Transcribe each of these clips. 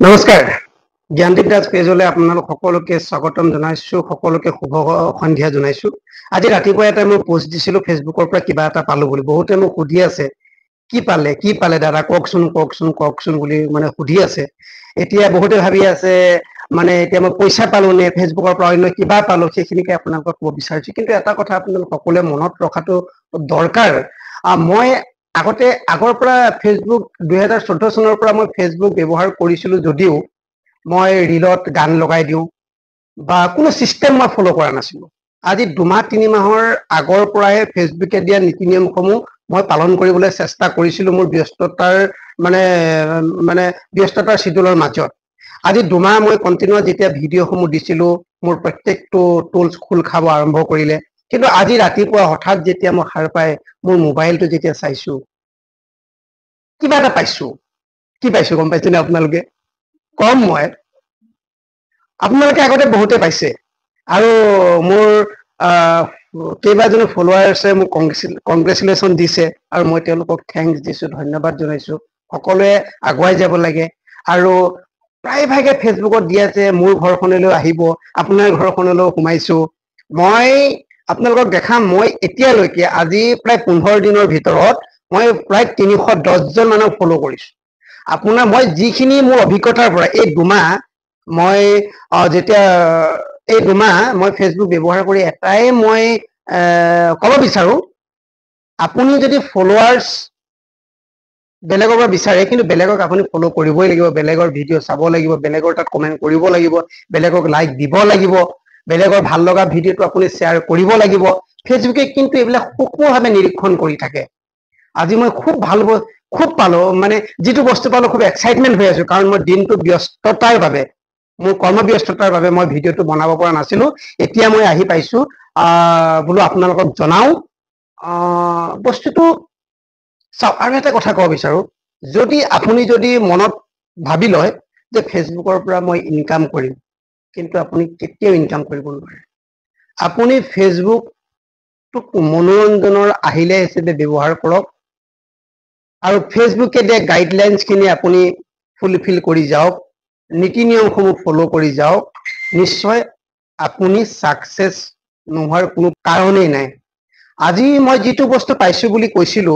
নমস্কাৰ জ্ঞানদীপ দাস পেজলৈ আপোনালোক সকলোকে স্বাগতম জনাইছো সকলোকে শুভ সন্ধিয়া জনাইছো আজি ৰাতিপুৱা এটা মই পোষ্ট দিছিলো ফেচবুকৰ পৰা কিবা এটা পালো বুলি বহুতে মোক সুধি আছে কি পালে দাদা কওকচোন বুলি মানে সুধি আছে এতিয়া বহুতে ভাবি আছে মানে এতিয়া মই পইচা পালো নে ফেচবুকৰ পৰা অন্য কিবা পালো সেইখিনিকে আপোনালোকক ক'ব বিচাৰিছো কিন্তু এটা কথা আপোনালোক সকলোৱে মনত ৰখাটো দৰকাৰ মই আগৰ পৰা ফেচবুক 2014 চনৰ পৰা মই ফেচবুক ব্যৱহাৰ কৰিছিলো যদিও মই ৰিলত গান লগাই দিওঁ বা কোনো সিস্টেম মই ফলো কৰা নাছিলো আজি 2-3 মাহৰ আগৰ পৰাই ফেচবুকে দিয়া নীতি নিয়মসমূহ মই পালন কৰিবলৈ চেষ্টা কৰিছিলো মোৰ ব্যস্ততাৰ শিডিউলৰ মাজত আজি 2 মাহ মই কন্টিনিউ যেতিয়া ভিডিঅ'সমূহ দিছিলো মোৰ প্ৰত্যেকটো টুলছ খোল খাব আৰম্ভ কৰিলে কিন্তু আজি ৰাতিপুৱা হঠাৎ যেতিয়া মই সাৰ পাই মোৰ মোবাইলটো যেতিয়া চাইছো কিবা এটা পাইছো কি পাইছো গম পাইছেনে আপোনালোকে কম মই আপোনালোকে আগতে বহুতে পাইছে আৰু মোৰ কেইবাজনো ফলোৱাৰ্ছে মোক কংগ্ৰেচুলেশ্যন দিছে আৰু মই তেওঁলোকক থেংকছ দিছো ধন্যবাদ জনাইছো সকলোৱে আগুৱাই যাব লাগে আৰু প্ৰায়ভাগে ফেচবুকত দিয়া যে মোৰ ঘৰখনলৈ আহিব আপোনাৰ ঘৰখনলৈ সোমাইছো মই আপোনালোকক দেখাম মই এতিয়ালৈকে আজি প্ৰায় 15 দিনৰ ভিতৰত মই প্ৰায় 310 জন মানুহক ফলো কৰিছো আপোনাৰ মই যিখিনি মোৰ অভিজ্ঞতাৰ পৰা এই 2 মাহ মই যেতিয়া এই 2 মাহ মই ফেচবুক ব্যৱহাৰ কৰি এটাই মই ক'ব বিচাৰো আপুনি যদি ফলোৱাৰ্ছ বেলেগৰ পৰা বিচাৰে কিন্তু বেলেগক আপুনি ফলো কৰিবই লাগিব বেলেগৰ ভিডিঅ' চাব লাগিব বেলেগৰ তাত কমেন্ট কৰিব লাগিব বেলেগক লাইক দিব লাগিব বেলেগৰ ভাল লগা ভিডিঅ'টো আপুনি শ্বেয়াৰ কৰিব লাগিব ফেচবুকে কিন্তু এইবিলাক সূক্ষ্মভাৱে নিৰীক্ষণ কৰি থাকে আজি মই খুব পালো মানে যেটো বস্তু পালো খুব এক্সাইটমেন্ট হৈ আছো কাৰণ মই দিনটো ব্যস্ততাৰ বাবে মোৰ কৰ্মব্যস্ততাৰ বাবে মই ভিডিঅ'টো বনাব পৰা নাছিলো এতিয়া মই আহি পাইছো বলো আপোনালোকক জনাও বস্তুটো চাওক আৰু এটা কথা ক'ব বিচাৰো যদি মনত ভাবি লয় যে ফেচবুকৰ পৰা মই ইনকাম কৰিম কিন্তু আপুনি কেতিয়াও ইনকাম কৰিব নোৱাৰে আপুনি ফেচবুকটোক মনোৰঞ্জনৰ আহিলে হিচাপে ব্যৱহাৰ কৰক আৰু ফেচবুকে দিয়া গাইডলাইনছখিনি আপুনি ফুলফিল কৰি যাওক নীতি নিয়মসমূহ ফলো কৰি যাওক নিশ্চয় আপুনি সাকসেস নোহোৱাৰ কোনো কাৰণেই নাই আজি মই যেটো বস্তু পাইছো বুলি কৈছিলো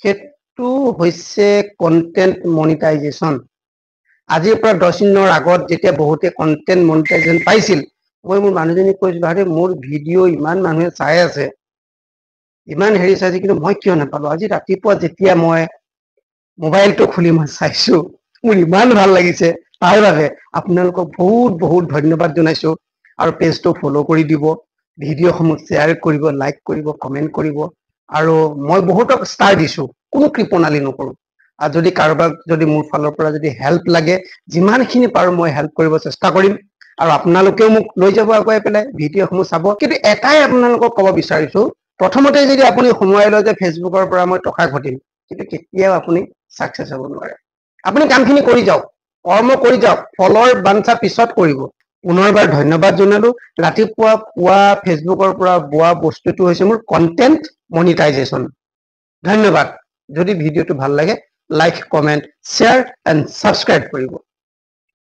সেটো হৈছে কন্টেন্ট মনিটাইজেশ্যন আজিৰ পৰা 10 দিনৰ আগত যেতিয়া বহুতে কন্টেন্ট মনিটাইজেশ্যন পাইছিল মই মোৰ মানুহজনীক কৈছিলো আৰে মোৰ ভিডিঅ' ইমান মানুহে চাই আছে ইমান হেৰি চাইছে কিন্তু মই কিয় নাপালো আজি ৰাতিপুৱা যেতিয়া মই মোবাইলটো খুলি মই চাইছো মোৰ ইমান ভাল লাগিছে তাৰ বাবে আপোনালোকক বহুত ধন্যবাদ জনাইছো আৰু পেজটো ফলো কৰি দিব ভিডিঅ'সমূহ শ্বেয়াৰ কৰিব লাইক কৰিব কমেন্ট কৰিব আৰু মই বহুতক ষ্টাৰ দিছো কোনো কৃপণালি নকৰো আৰু যদি কাৰোবাক যদি মোৰ ফালৰ পৰা যদি হেল্প লাগে যিমানখিনি পাৰো মই হেল্প কৰিব চেষ্টা কৰিম আৰু আপোনালোকেও মোক লৈ যাব আগুৱাই পেলাই ভিডিঅ'সমূহ চাব কিন্তু এটাই আপোনালোকক ক'ব বিচাৰিছো প্ৰথমতে যদি আপুনি সময় লয় যে ফেচবুকৰ পৰা মই টকা ঘটিম কিন্তু কেতিয়াও আপুনি সাকসেস হ'ব নোৱাৰে আপুনি কামখিনি কৰি যাওক কৰ্ম কৰি যাওক ফলৰ বাঞ্ছা পিছত কৰিব পুনৰবাৰ ধন্যবাদ জনালো ৰাতিপুৱা পুৱা ফেচবুকৰ পৰা বোৱা বস্তুটো হৈছে মোৰ কন্টেন্ট মনিটাইজেশ্যন ধন্যবাদ যদি ভিডিঅ'টো ভাল লাগে like comment share and subscribe কৰিব